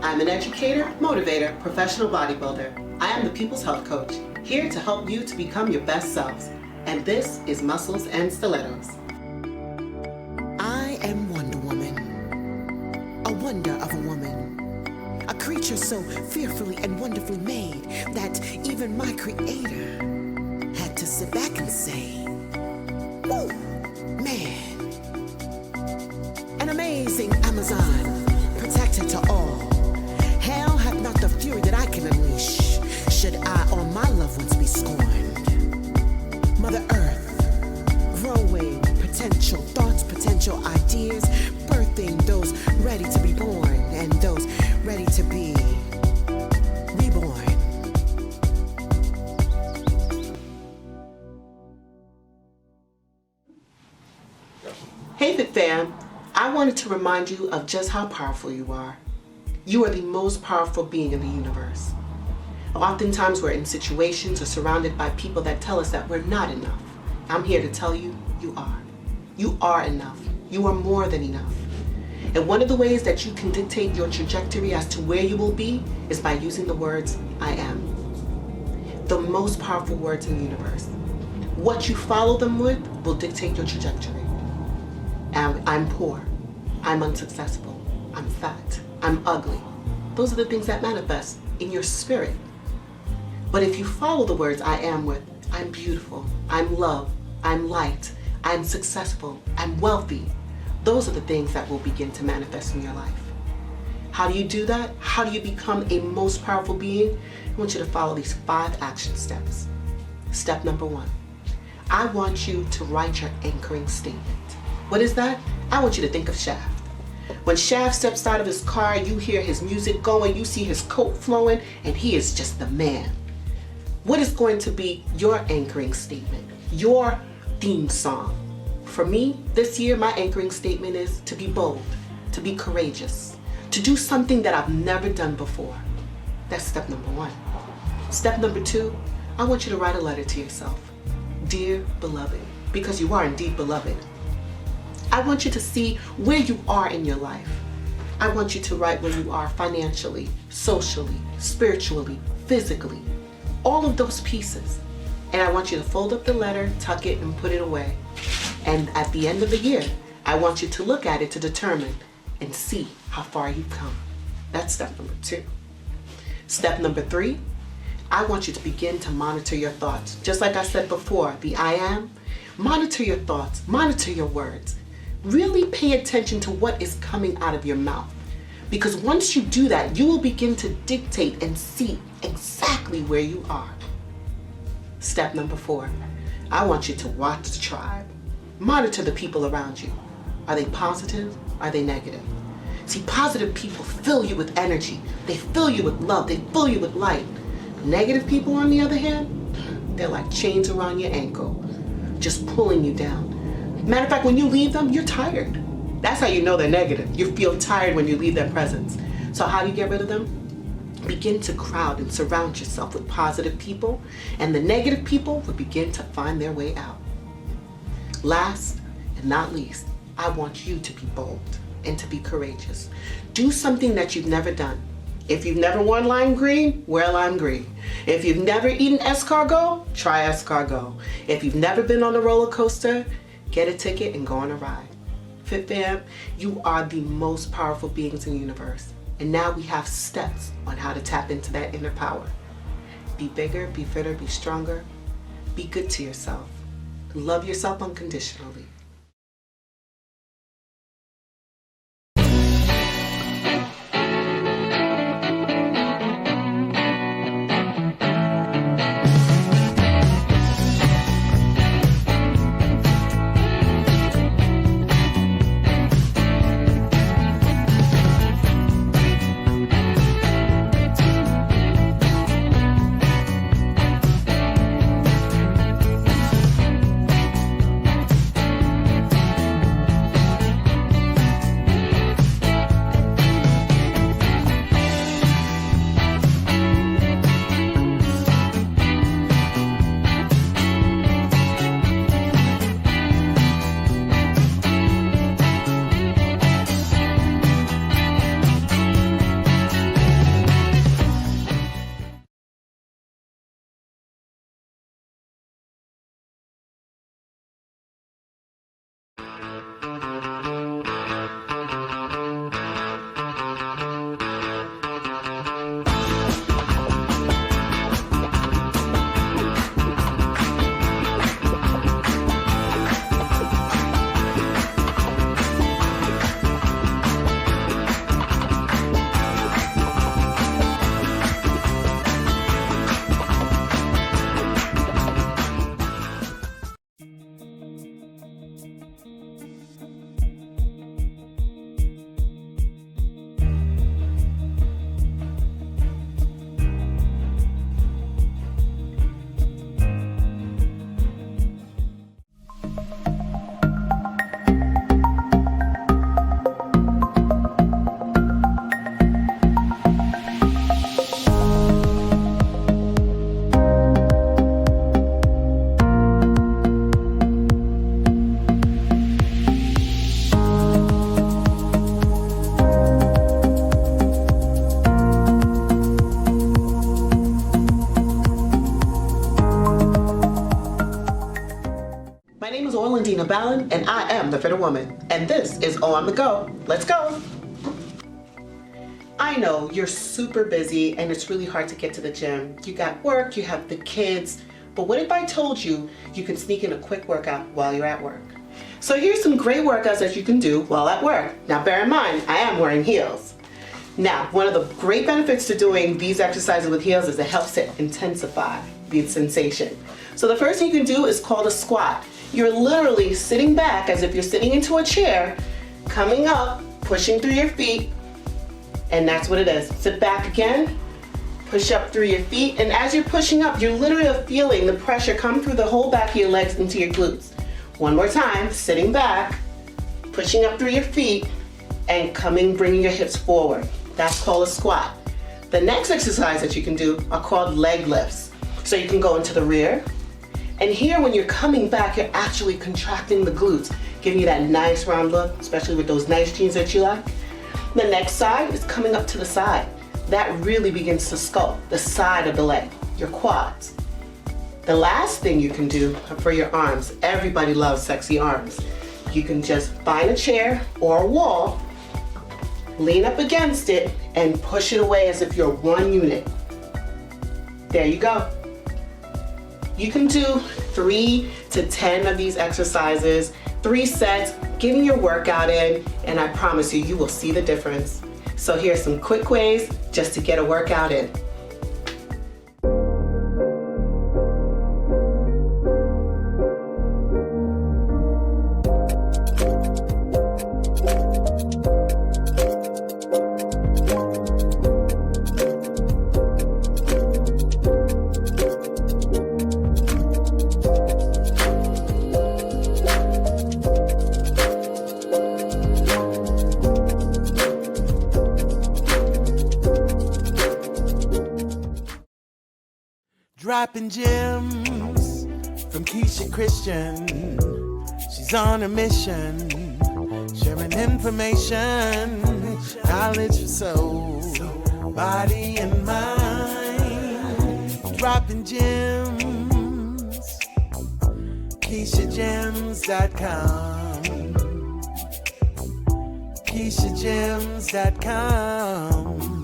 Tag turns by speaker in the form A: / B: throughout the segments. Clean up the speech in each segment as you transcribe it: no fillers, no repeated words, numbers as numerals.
A: I'm an educator, motivator, professional bodybuilder. I am the People's Health Coach, here to help you to become your best selves. And this is Muscles and Stilettos.
B: I am Wonder Woman, a wonder of a woman, a creature so fearfully and wonderfully made that even my creator had to sit back and say, "Woo, man." An amazing Amazon, protected to all. Hell hath not the fury that I can unleash, should I or my loved ones be scorned. Mother Earth, growing potential thoughts, potential ideas, birthing those ready to be born and those ready to be reborn.
A: Hey Fit Fam, I wanted to remind you of just how powerful you are. You are the most powerful being in the universe. Oftentimes we're in situations or surrounded by people that tell us that we're not enough. I'm here to tell you, you are. You are enough. You are more than enough. And one of the ways that you can dictate your trajectory as to where you will be is by using the words, I am. The most powerful words in the universe. What you follow them with will dictate your trajectory. I'm poor. I'm unsuccessful. I'm fat. I'm ugly. Those are the things that manifest in your spirit. But if you follow the words I am with, I'm beautiful, I'm loved, I'm light, I'm successful, I'm wealthy, those are the things that will begin to manifest in your life. How do you do that? How do you become a most powerful being? I want you to follow these 5 action steps. Step number 1, I want you to write your anchoring statement. What is that? I want you to think of Shaft. When Shaft steps out of his car, you hear his music going, you see his coat flowing, and he is just the man. What is going to be your anchoring statement, your theme song? For me, this year, my anchoring statement is to be bold, to be courageous, to do something that I've never done before. That's step number 1. Step number 2, I want you to write a letter to yourself. Dear beloved, because you are indeed beloved. I want you to see where you are in your life. I want you to write where you are financially, socially, spiritually, physically, all of those pieces. And I want you to fold up the letter, tuck it, and put it away. And at the end of the year, I want you to look at it to determine and see how far you've come. That's step number 2. Step number 3, I want you to begin to monitor your thoughts. Just like I said before, the I am, monitor your thoughts, monitor your words. Really pay attention to what is coming out of your mouth. Because once you do that, you will begin to dictate and see exactly where you are. Step number 4, I want you to watch the tribe. Monitor the people around you. Are they positive? Are they negative? See, positive people fill you with energy. They fill you with love. They fill you with light. Negative people, on the other hand, they're like chains around your ankle, just pulling you down. Matter of fact, when you leave them, you're tired. That's how you know they're negative. You feel tired when you leave their presence. So how do you get rid of them? Begin to crowd and surround yourself with positive people, and the negative people will begin to find their way out. Last and not least, I want you to be bold and to be courageous. Do something that you've never done. If you've never worn lime green, wear lime green. If you've never eaten escargot, try escargot. If you've never been on a roller coaster, get a ticket and go on a ride. Fit Fam, you are the most powerful beings in the universe. And now we have steps on how to tap into that inner power. Be bigger, be fitter, be stronger. Be good to yourself. Love yourself unconditionally. Caballon, and I am the Fitter Woman. And this is On the Go. Let's go. I know you're super busy and it's really hard to get to the gym. You got work, you have the kids, but what if I told you you can sneak in a quick workout while you're at work? So here's some great workouts that you can do while at work. Now bear in mind, I am wearing heels. Now, one of the great benefits to doing these exercises with heels is it helps to intensify the sensation. So the first thing you can do is called a squat. You're literally sitting back as if you're sitting into a chair, coming up, pushing through your feet, and that's what it is. Sit back again, push up through your feet, and as you're pushing up, you're literally feeling the pressure come through the whole back of your legs into your glutes. One more time, sitting back, pushing up through your feet, and bringing your hips forward. That's called a squat. The next exercise that you can do are called leg lifts. So you can go into the rear, and here when you're coming back, you're actually contracting the glutes, giving you that nice round look, especially with those nice jeans that you like. The next side is coming up to the side. That really begins to sculpt the side of the leg, your quads. The last thing you can do for your arms, everybody loves sexy arms. You can just find a chair or a wall, lean up against it, and push it away as if you're one unit. There you go. You can do 3 to 10 of these exercises, 3 sets, getting your workout in, and I promise you, you will see the difference. So here's some quick ways just to get a workout in.
C: Dropping gems from Keisha Christian. She's on a mission, sharing information, knowledge for soul, body and mind. Dropping gems, KeishaGems.com, KeishaGems.com.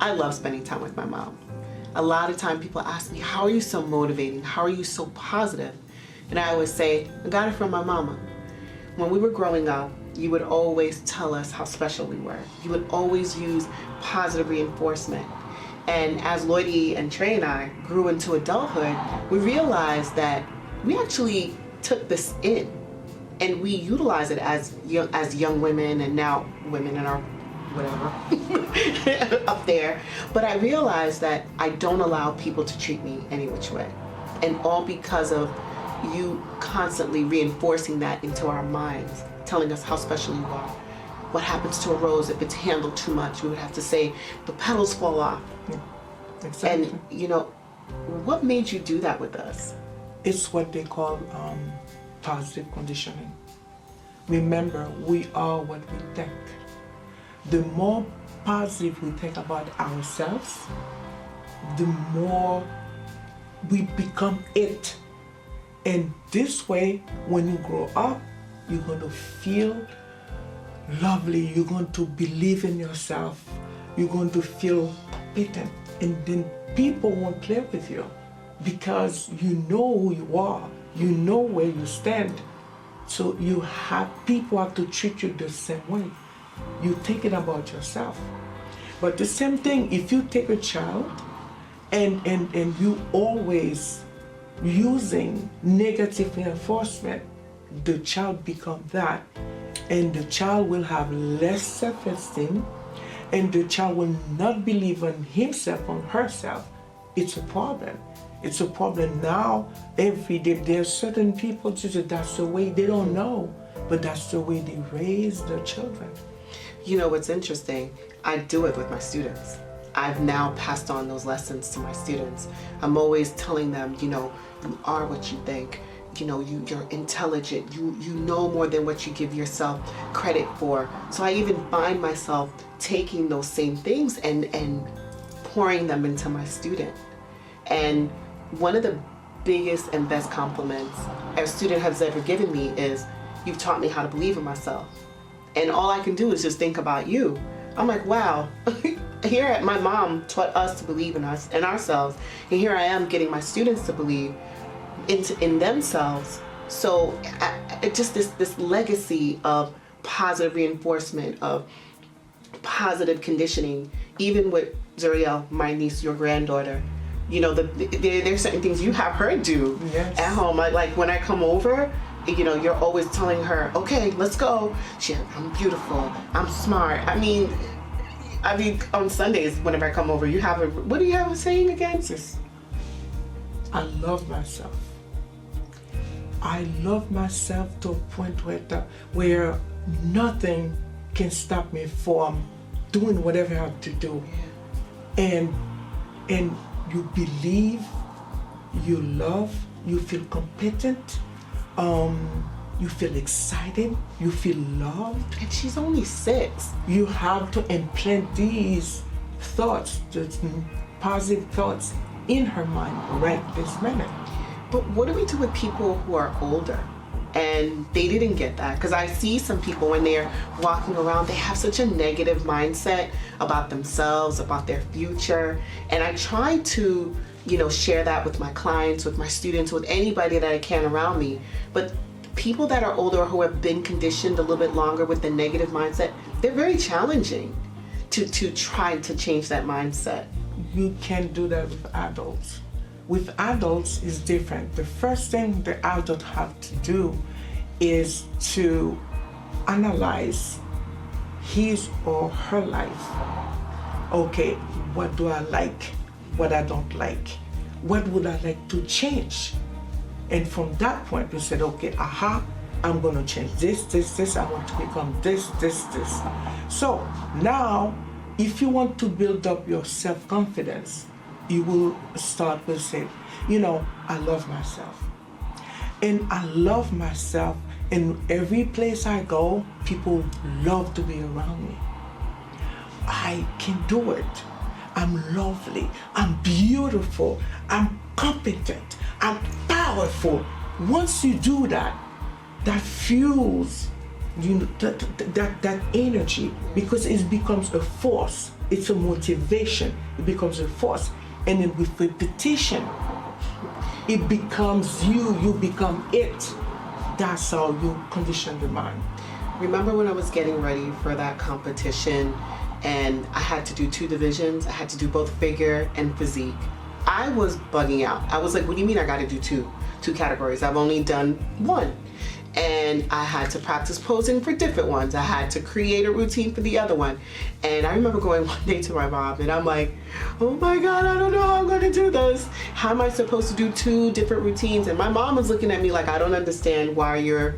A: I love spending time with my mom. A lot of time people ask me, how are you so motivating? How are you so positive? And I always say, I got it from my mama. When we were growing up, you would always tell us how special we were. You would always use positive reinforcement. And as Lloydie and Trey and I grew into adulthood, we realized that we actually took this in and we utilize it as young women and now women in our whatever up there. But I realized that I don't allow people to treat me any which way. And all because of you constantly reinforcing that into our minds, telling us how special you are. What happens to a rose if it's handled too much? We would have to say, the petals fall off.
D: Yeah, exactly.
A: And you know, what made you do that with us?
D: It's what they call positive conditioning. Remember, we are what we think. The more positive we think about ourselves, the more we become it. And this way, when you grow up, you're going to feel lovely, you're going to believe in yourself, you're going to feel competent, and then people won't play with you because you know who you are, you know where you stand. So people have to treat you the same way. You're thinking about yourself. But the same thing, if you take a child and you always using negative reinforcement, the child become that, and the child will have less self-esteem, and the child will not believe in himself or herself. It's a problem. It's a problem now. Every day there's certain people just that's the way, they don't know, but that's the way they raise their children.
A: You know what's interesting? I do it with my students. I've now passed on those lessons to my students. I'm always telling them, you know, you are what you think. You know, you're intelligent. You know more than what you give yourself credit for. So I even find myself taking those same things and pouring them into my student. And one of the biggest and best compliments a student has ever given me is, you've taught me how to believe in myself. And all I can do is just think about you. I'm like, wow, here my mom taught us to believe in us and ourselves. And here I am getting my students to believe in themselves. So just this legacy of positive reinforcement, of positive conditioning, even with Zuriel, my niece, your granddaughter. You know, there's certain things you have her do at home. Like when I come over, you know, you're always telling her, okay, let's go. I'm beautiful, I'm smart. I mean, on Sundays, whenever I come over, you have what do you have a saying again?
D: I love myself. I love myself to a point where nothing can stop me from doing whatever I have to do. And you believe, you love, you feel competent, you feel excited, you feel loved.
A: And she's only 6.
D: You have to implant these thoughts, these positive thoughts in her mind right this minute.
A: But what do we do with people who are older and they didn't get that? Because I see some people when they're walking around, they have such a negative mindset about themselves, about their future. And I try to, you know, share that with my clients, with my students, with anybody that I can around me. But people that are older who have been conditioned a little bit longer with the negative mindset, they're very challenging to try to change that mindset.
D: You can't do that with adults. With adults, it's different. The first thing the adult have to do is to analyze his or her life. Okay, what do I like? What I don't like? What would I like to change? And from that point, you said, okay, I'm going to change this. I want to become this. So now, if you want to build up your self-confidence, you will start with saying, you know, I love myself. And I love myself. In every place I go, people love to be around me. I can do it. I'm lovely. I'm beautiful. I'm competent. I'm powerful. Once you do that, that fuels that energy, because it becomes a force. It's a motivation. It becomes a force. And then with repetition, it becomes you become it. That's how you condition the mind.
A: Remember when I was getting ready for that competition and I had to do 2 divisions? I had to do both figure and physique. I was bugging out. I was like, what do you mean I gotta do two categories? I've only done 1. And I had to practice posing for different ones. I had to create a routine for the other one. And I remember going one day to my mom and I'm like, oh my God, I don't know how I'm gonna do this. How am I supposed to do 2 different routines? And my mom was looking at me like, I don't understand why you're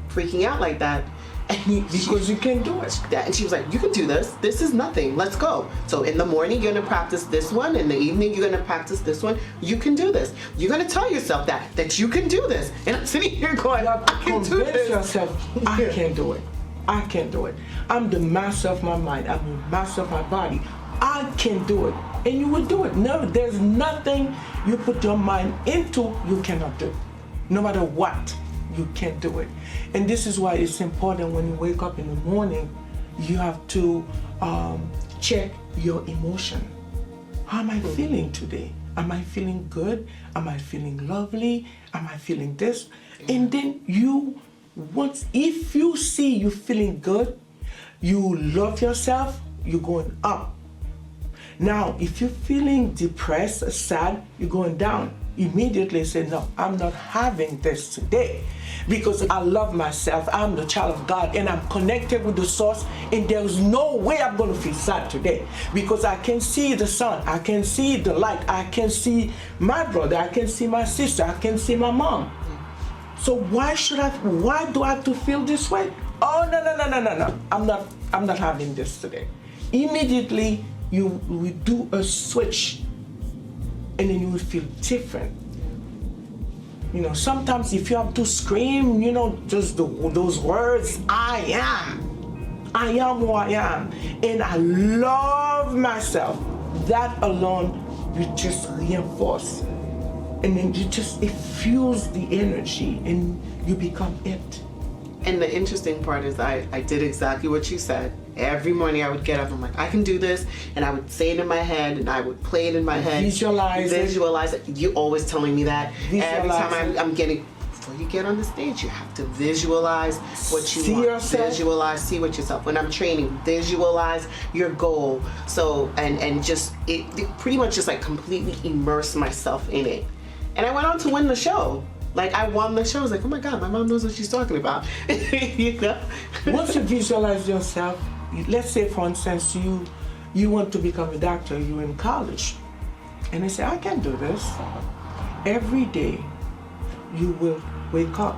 A: freaking out like that. And
D: because you can do it.
A: And she was like, you can do this. This is nothing. Let's go. So in the morning, you're going to practice this one. In the evening, you're going to practice this one. You can do this. You're going to tell yourself that you can do this. And I'm sitting here going, I can do
D: Convince
A: this.
D: yourself, I can do it. I can do it. I'm the master of my mind. I'm the master of my body. I can do it. And you will do it. No, there's nothing you put your mind into you cannot do. No matter what, you can do it. And this is why it's important when you wake up in the morning, you have to check your emotion. How am I feeling today? Am I feeling good? Am I feeling lovely? Am I feeling this? And then if you see you feeling good, you love yourself, you're going up. Now, if you're feeling depressed, sad, you're going down. immediately say, no, I'm not having this today because I love myself. I'm the child of God and I'm connected with the source, and there's no way I'm going to feel sad today because I can see the sun, I can see the light, I can see my brother, I can see my sister, I can see my mom. So why do I have to feel this way? Oh, no. I'm not having this today. Immediately you will do a switch and then you will feel different. You know, sometimes if you have to scream, you know, just those words, I am who I am, and I love myself, that alone will just reinforce. And then it fuels the energy and you become it.
A: And the interesting part is I did exactly what you said. Every morning I would get up, I'm like, I can do this, and I would say it in my head, and I would play it in my head.
D: Visualize
A: it. You're always telling me that. Every
D: Visualize
A: time I'm getting, before you get on the stage, you have to visualize what you
D: See
A: want.
D: yourself.
A: Visualize, see what yourself. When I'm training, visualize your goal. So, and just, it pretty much just like completely immerse myself in it. And I went on to win the show. Like, I won the show. I was like, oh my God, my mom knows what she's talking about. You know?
D: Once you visualize yourself, let's say for instance you want to become a doctor, you're in college, and they say, I can do this. Every day you will wake up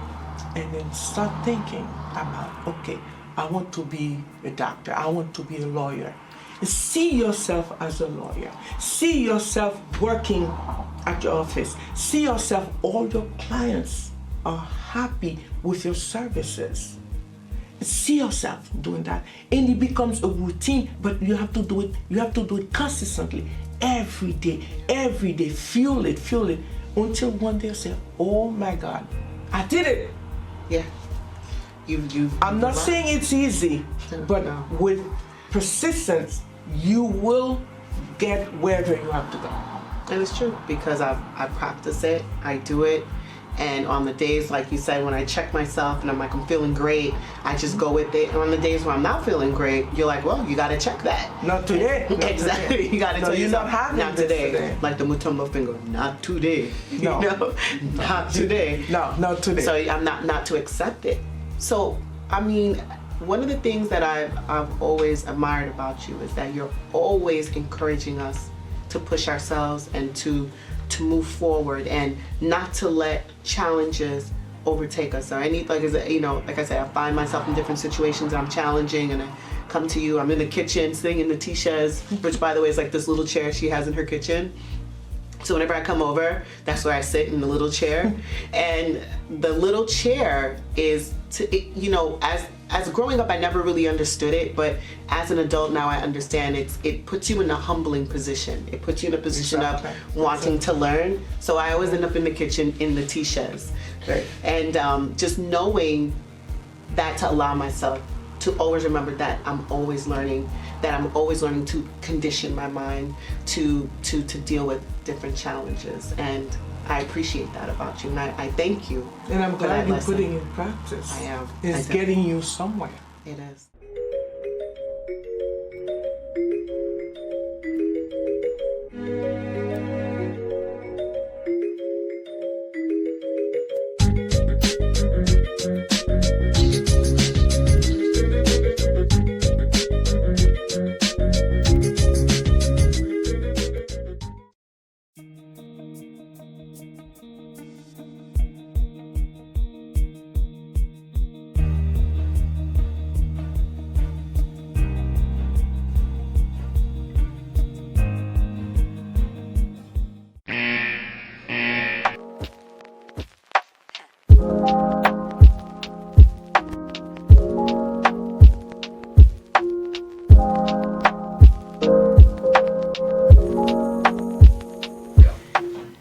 D: and then start thinking about, okay, I want to be a doctor, I want to be a lawyer. See yourself as a lawyer. See yourself working at your office. See yourself, all your clients are happy with your services. See yourself doing that, and it becomes a routine, but you have to do it consistently, every day, fuel it, until one day you say, oh my God, I did it.
A: Yeah.
D: I'm not saying it's easy, but
A: No.
D: with persistence, you will get wherever you have to go.
A: And it's true, because I practice it, I do it, and on the days, like you said, when I check myself and I'm like, I'm feeling great, I just go with it. And on the days when I'm not feeling great, you're like, well, you gotta check that.
D: Not today.
A: Exactly.
D: Today.
A: You gotta
D: No,
A: tell
D: you're
A: yourself,
D: not having
A: not
D: this
A: today. Like the Mutombo finger, not today.
D: No.
A: You know? Not today.
D: No, not today.
A: So I'm not to accept it. So, I mean, one of the things that I've always admired about you is that you're always encouraging us to push ourselves and to move forward and not to let challenges overtake us. Or any, like I said, I find myself in different situations I'm challenging, and I come to you. I'm in the kitchen sitting in the Tisha's, which by the way is like this little chair she has in her kitchen. So whenever I come over, that's where I sit, in the little chair. And the little chair is as growing up, I never really understood it, but as an adult now I understand it puts you in a humbling position. It puts you in a position
D: Exactly.
A: of wanting to learn. So I always end up in the kitchen in the Tisha's.
D: Right.
A: And just knowing that, to allow myself to always remember that I'm always learning, to condition my mind to deal with different challenges. And I appreciate that about you, and I thank you.
D: And I'm
A: for that
D: glad you're
A: lesson.
D: putting it in practice.
A: I am.
D: It's
A: I
D: getting you somewhere.
A: It is.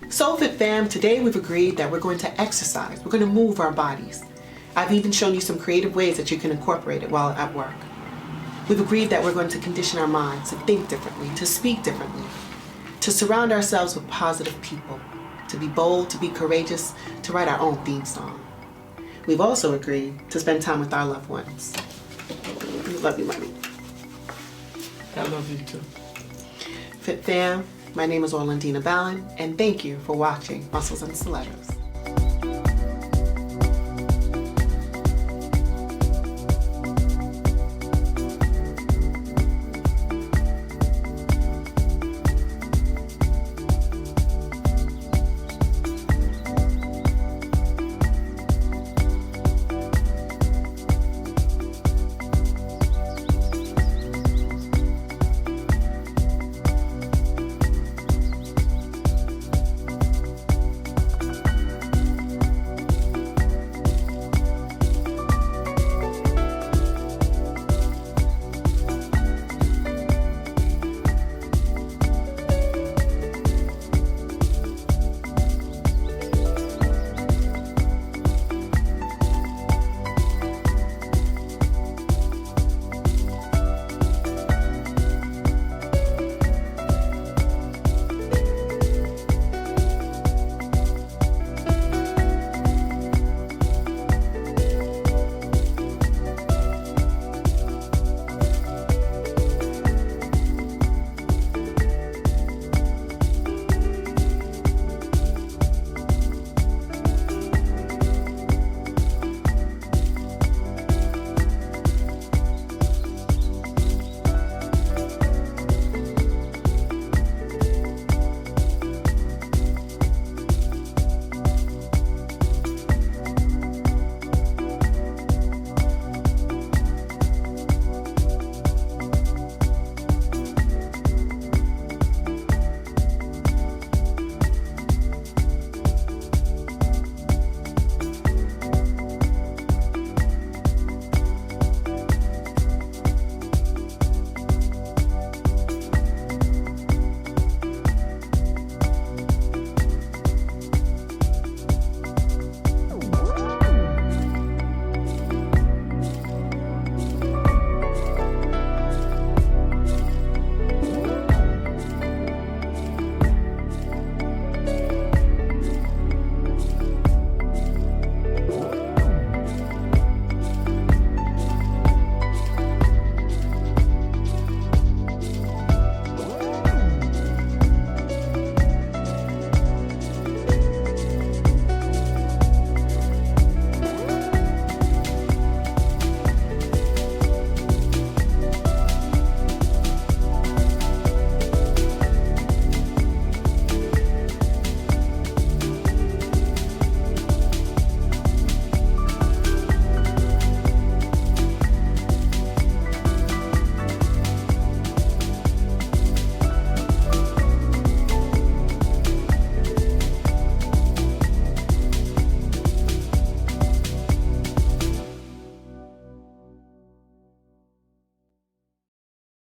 A: SoulFit fam, today we've agreed that we're going to exercise. We're going to move our bodies. I've even shown you some creative ways that you can incorporate it while at work. We've agreed that we're going to condition our minds to think differently, to speak differently, to surround ourselves with positive people, to be bold, to be courageous, to write our own theme song. We've also agreed to spend time with our loved ones. We love you, mommy.
D: I love you too.
A: Fit fam, My name is Orlandina Ballin, and thank you for watching Muscles and Stilettos.